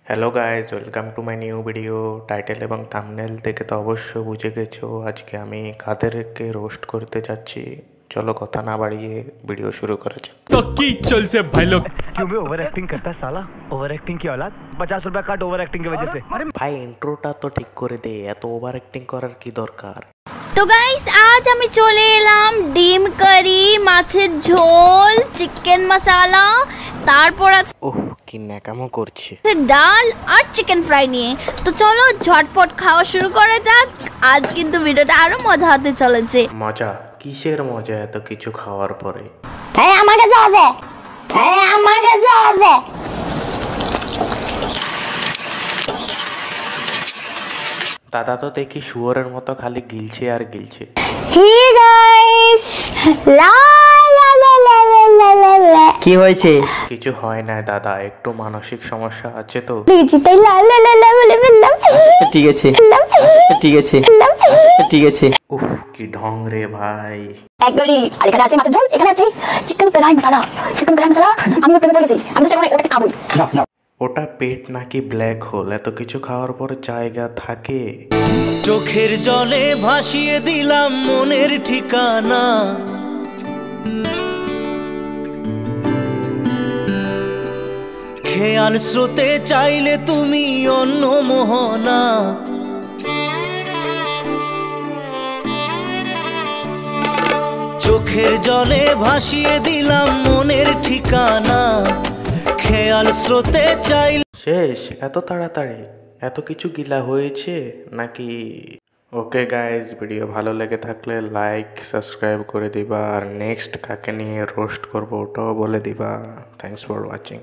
Hello guys, welcome to my new video. Title এবং thumbnail দেখে তো অবশ্য বুঝে গেছো আজকে আমি কাদেরকে রোস্ট করতে যাচ্ছি। চলো কথা না বাড়িয়ে ভিডিও শুরু করা যাক। तो की चलছে भाई लोग क्यों बे ओवर एक्टिंग करता है साला। ओवर एक्टिंग की औलाद 50 रुपया काट ओवर एक्टिंग की वजह से। ভাই ইন্ট্রোটা তো ঠিক করে দে, এত ওভার অ্যাক্টিং করার কি দরকার? তো গাইস আজ আমি চলে এলাম ডিম কারি, মাছের ঝোল, চিকেন মশলা, তারপর আছে ওহ কি ন্যাকামো করছে। ডাল আর চিকেন ফ্রাই নিয়ে। তো চলো ঝটপট খাওয়া শুরু করা যাক। আজ কিন্তু ভিডিওটা আরো মজা হতে চলেছে। মজা? কিসের মজা এত কিছু খাওয়ার পরে? আমাকে যাওয়া যায়, আমাকে যাওয়া যায়। দাদা তো দেখি শুয়োরের মতো খালি গিলছে আর গিলছে। হে গাইস, লা লা লা লা লা লা লা। কি হয়েছে? কিছু হয় না দাদা, একটু মানসিক সমস্যা আছে তো। লিজি তাই লা লা লা লা বলে বললাম। ঠিক আছে ঠিক আছে ঠিক আছে। উফ কি ঢং রে ভাই। এক গলি আর এখানে আছে মাছের ঝোল, এখানে আছে চিকেন কড়াই মশলা। চিকেন কড়াই মশলা আমি প্রেমে পড়ে গেছি, আমি তো ওটাকে খাবো। ওটা পেট নাকি ব্ল্যাক হোল? এত কিছু খাওয়ার পরে জায়গা থাকে? চোখের জলে ভাসিয়ে দিলাম মনের ঠিকানা, খেয়াল স্রোতে চাইলে তুমি অন্য মোহনা। চোখের জলে ভাসিয়ে দিলাম মনের ঠিকানা, খেয়াল স্রোতে চাইলে। শেষ? এত তাড়াতাড়ি? এত কিছু গিলা হয়েছে নাকি? ওকে গাইজ, ভিডিও ভালো লেগে থাকলে লাইক সাবস্ক্রাইব করে দিবা, আর নেক্সট কাকে নিয়ে রোস্ট করবো ওটাও বলে দিবা। Thanks for watching.